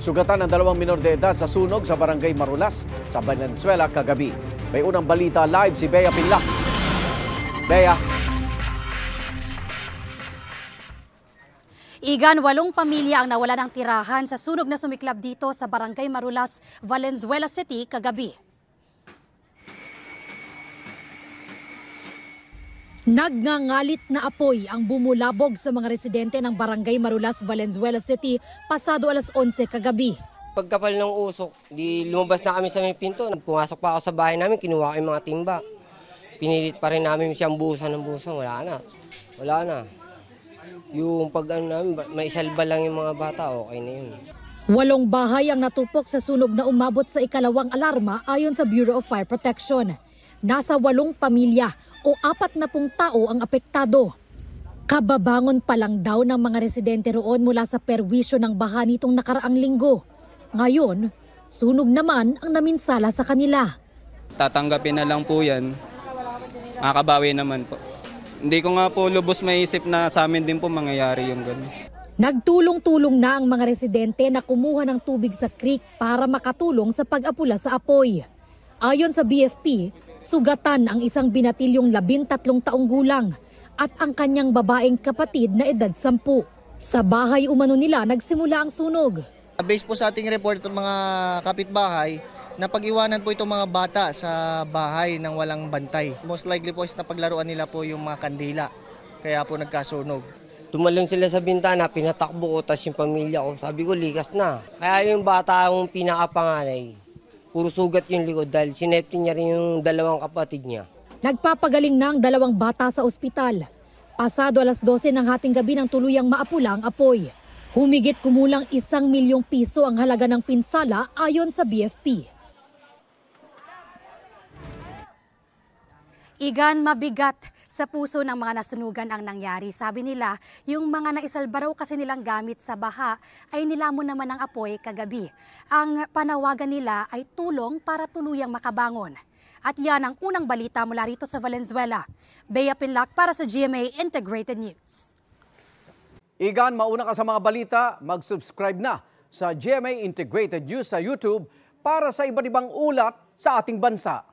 Sugatan ng 2 minor de edad sa sunog sa Barangay Marulas sa Valenzuela kagabi. May unang balita live si Bea Pinlac. Bea. Igan, 8 pamilya ang nawala ng tirahan sa sunog na sumiklab dito sa Barangay Marulas, Valenzuela City kagabi. Nagngangalit na apoy ang bumulabog sa mga residente ng Barangay Marulas, Valenzuela City pasado alas 11 kagabi. Pagkapal ng usok, di lumabas na kami sa may pinto. Pumasok pa ako sa bahay namin, kinuha ko yung mga timba. Pinilit pa rin namin siyang buhusan ng buhusan. Wala na. Yung pag namin, may isalba lang yung mga bata, okay na yun. 8 bahay ang natupok sa sunog na umabot sa ikalawang alarma ayon sa Bureau of Fire Protection. Nasa 8 pamilya o 40 tao ang apektado. Kababangon pa lang daw ng mga residente roon mula sa perwisyo ng baha nitong nakaraang linggo. Ngayon, sunog naman ang naminsala sa kanila. Tatanggapin na lang po yan. Makabawi naman po. Hindi ko nga po lubos maisip na sa amin din po mangyayari yung gano'n. Nagtulong-tulong na ang mga residente na kumuha ng tubig sa creek para makatulong sa pag-apula sa apoy. Ayon sa BFP, sugatan ang isang binatilyong 13 taong gulang at ang kanyang babaeng kapatid na edad 10. Sa bahay umano nila nagsimula ang sunog. Based po sa ating report ng mga kapitbahay, napag-iwanan po itong mga bata sa bahay ng walang bantay. Most likely po is napaglaruan nila po yung mga kandila, kaya po nagkasunog. Tumalong sila sa bintana, pinatakbo ko, tas yung pamilya ko, sabi ko likas na. Kaya yung bata yung pinakapanganay, puro sugat yung likod dahil sinepti niya rin yung 2 kapatid niya. Nagpapagaling na ang 2 bata sa ospital. Pasado alas 12 ng hating gabi nang tuluyang maapula ang apoy. Humigit kumulang 1 milyong piso ang halaga ng pinsala ayon sa BFP. Igan, mabigat sa puso ng mga nasunugan ang nangyari. Sabi nila, yung mga naisalba raw kasi nilang gamit sa baha ay nilamon naman ng apoy kagabi. Ang panawagan nila ay tulong para tuluyang makabangon. At yan ang unang balita mula rito sa Valenzuela. Bea Pinlac para sa GMA Integrated News. Igan, mauna ka sa mga balita, mag-subscribe na sa GMA Integrated News sa YouTube para sa iba't ibang ulat sa ating bansa.